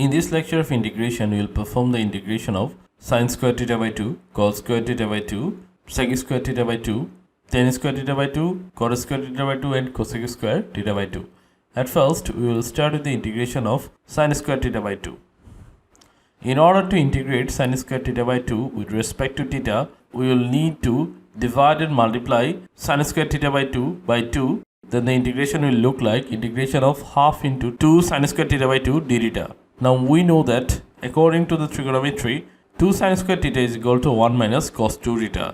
In this lecture of integration, we will perform the integration of sin² theta by 2, cos² theta by 2, sec² theta by 2, tan² theta by 2, cot² theta by 2 and cosec² theta by 2. At first, we will start with the integration of sin² theta by 2. In order to integrate sin² theta by 2 with respect to theta, we will need to divide and multiply sin² theta by 2 by 2. Then the integration will look like integration of half into 2 sin² theta by 2 d theta. Now we know that according to the trigonometry, 2 sin² theta is equal to 1 minus cos² theta.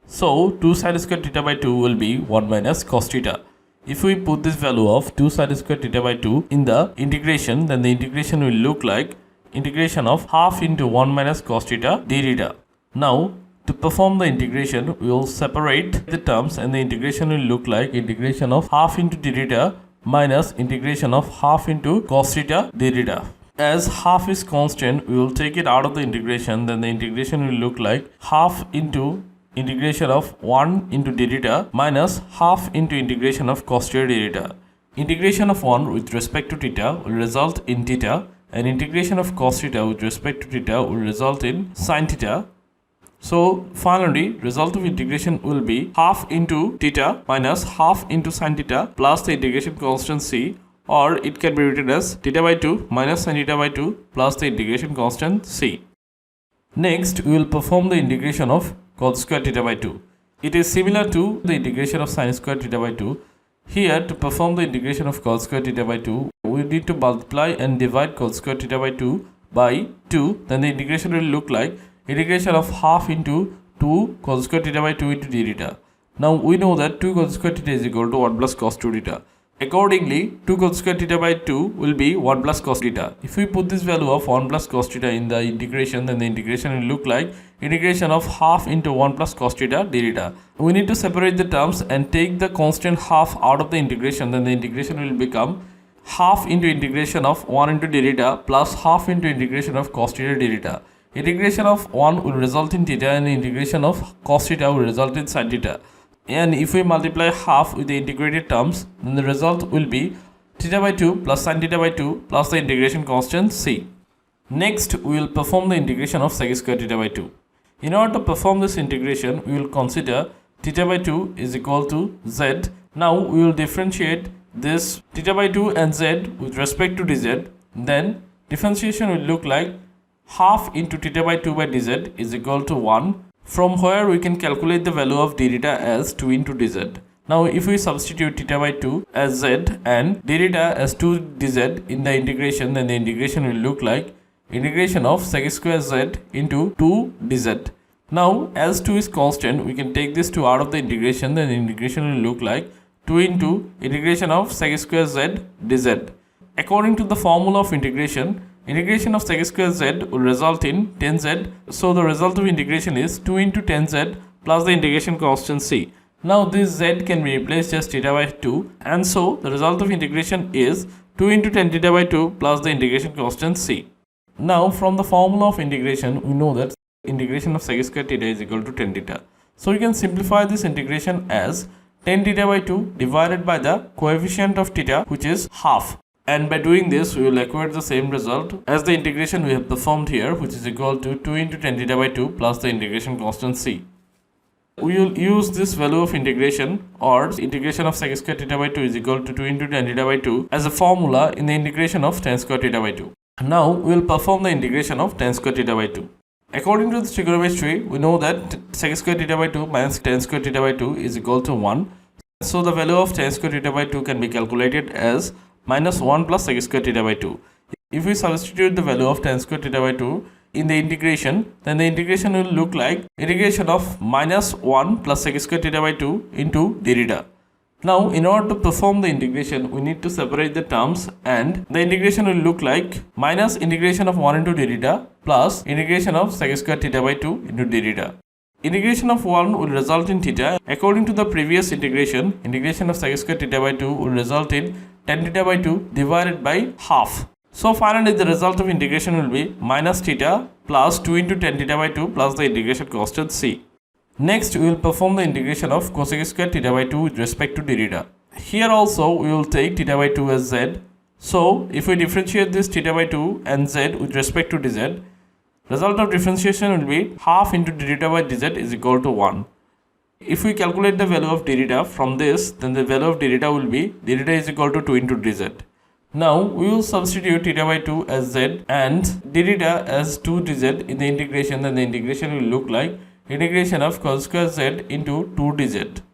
So 2 sin² theta by 2 will be 1 minus cos theta. If we put this value of 2 sin² theta by 2 in the integration, then the integration will look like integration of half into 1 minus cos theta d theta. Now to perform the integration, we will separate the terms and the integration will look like integration of half into d theta minus integration of half into cos theta d theta. As half is constant, we will take it out of the integration, then the integration will look like half into integration of 1 into d theta minus half into integration of cos² d theta. Integration of 1 with respect to theta will result in theta, and integration of cos theta with respect to theta will result in sin theta. So finally, result of integration will be half into theta minus half into sin theta plus the integration constant c, or it can be written as theta by 2 minus sin theta by 2 plus the integration constant c. Next, we will perform the integration of cot² theta by 2. It is similar to the integration of sin² theta by 2. Here, to perform the integration of cot² theta by 2, we need to multiply and divide cot² theta by 2 by 2. Then the integration will look like integration of half into 2 cos² theta by 2 into d theta. Now we know that 2 cos² theta is equal to 1 plus cos² theta. Accordingly, 2 cos² theta by 2 will be 1 plus cos theta. If we put this value of 1 plus cos theta in the integration, then the integration will look like integration of half into 1 plus cos theta d theta. We need to separate the terms and take the constant half out of the integration, then the integration will become half into integration of 1 into d theta plus half into integration of cos theta d theta. Integration of 1 will result in theta and integration of cos theta will result in sin theta. And if we multiply half with the integrated terms, then the result will be theta by 2 plus sin theta by 2 plus the integration constant c. Next, we will perform the integration of sec² theta by 2. In order to perform this integration, we will consider theta by 2 is equal to z. Now we will differentiate this theta by 2 and z with respect to dz. Then differentiation will look like half into theta by 2 by dz is equal to 1, from where we can calculate the value of d theta as 2 into dz. Now if we substitute theta by 2 as z and d theta as 2 dz in the integration, then the integration will look like integration of sec² z into 2 dz. Now as 2 is constant, we can take this 2 out of the integration, then the integration will look like 2 into integration of sec² z dz. According to the formula of integration of sec² z will result in tan z. So the result of integration is 2 into tan z plus the integration constant c. Now this z can be replaced as theta by 2, and so the result of integration is 2 into tan theta by 2 plus the integration constant c. Now from the formula of integration, we know that integration of sec² theta is equal to tan theta. So we can simplify this integration as tan theta by 2 divided by the coefficient of theta, which is half. And by doing this, we will acquire the same result as the integration we have performed here, which is equal to 2 into tan theta by 2 plus the integration constant c. We will use this value of integration, or integration of sec² theta by 2 is equal to 2 into tan theta by 2 as a formula in the integration of tan² theta by 2. Now we will perform the integration of tan² theta by 2. According to the trigonometry, we know that sec² theta by 2 minus tan² theta by 2 is equal to 1. So the value of tan² theta by 2 can be calculated as minus 1 plus sec² theta by 2. If we substitute the value of tan² theta by 2 in the integration, then the integration will look like integration of minus 1 plus sec² theta by 2 into d theta. Now in order to perform the integration, we need to separate the terms, and the integration will look like minus integration of 1 into d theta plus integration of sec² theta by 2 into d theta. Integration of 1 will result in theta. According to the previous integration of sec² theta by 2 will result in tan theta by 2 divided by half. So finally the result of integration will be minus theta plus 2 into tan theta by 2 plus the integration constant c. Next, we will perform the integration of cosec² theta by 2 with respect to d theta. Here also we will take theta by 2 as z. So if we differentiate this theta by 2 and z with respect to dz, result of differentiation will be half into dθ by dz is equal to 1. If we calculate the value of dθ from this, then the value of dθ will be dθ is equal to 2 into dz. Now we will substitute theta by 2 as z and dθ as 2 dz in the integration, then the integration will look like integration of cos² z into 2 dz.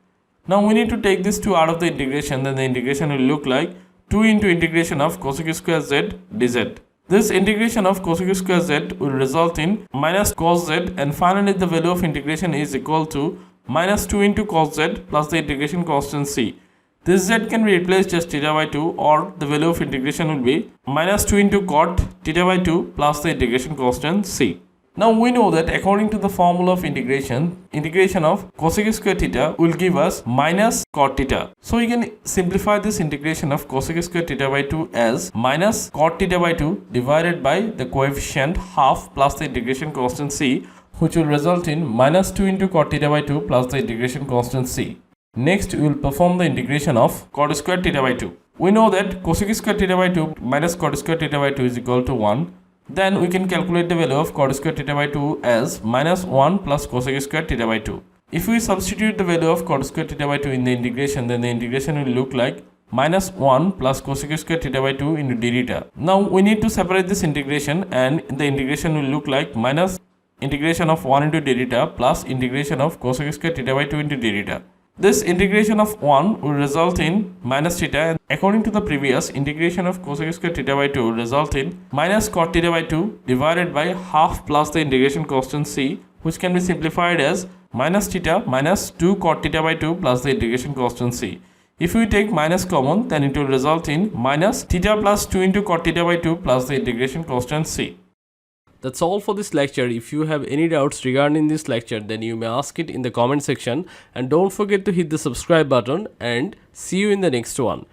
Now we need to take this 2 out of the integration, then the integration will look like 2 into integration of cosec² z dz. This integration of cosec² z will result in minus cos z, and finally the value of integration is equal to minus 2 into cos z plus the integration constant c. This z can be replaced as theta by 2, or the value of integration will be minus 2 into cot theta by 2 plus the integration constant c. Now we know that according to the formula of integration of cosec² theta will give us minus cot theta. So we can simplify this integration of cosec² theta by 2 as minus cot theta by 2 divided by the coefficient half plus the integration constant c, which will result in minus 2 into cot theta by 2 plus the integration constant c. Next, we will perform the integration of cot² theta by 2. We know that cosec² theta by 2 minus cot² theta by 2 is equal to 1. Then we can calculate the value of cot² theta by 2 as minus 1 plus cosec² theta by 2. If we substitute the value of cot² theta by 2 in the integration, then the integration will look like minus 1 plus cosec² theta by 2 into dθ. Now we need to separate this integration, and the integration will look like minus integration of 1 into dθ plus integration of cosec² theta by 2 into dθ. This integration of 1 will result in minus theta, and according to the previous, integration of cosec² theta by 2 will result in minus cot theta by 2 divided by half plus the integration constant c, which can be simplified as minus theta minus 2 cot theta by 2 plus the integration constant c. If we take minus common, then it will result in minus theta plus 2 into cot theta by 2 plus the integration constant c. That's all for this lecture. If you have any doubts regarding this lecture, then you may ask it in the comment section, and don't forget to hit the subscribe button, and see you in the next one.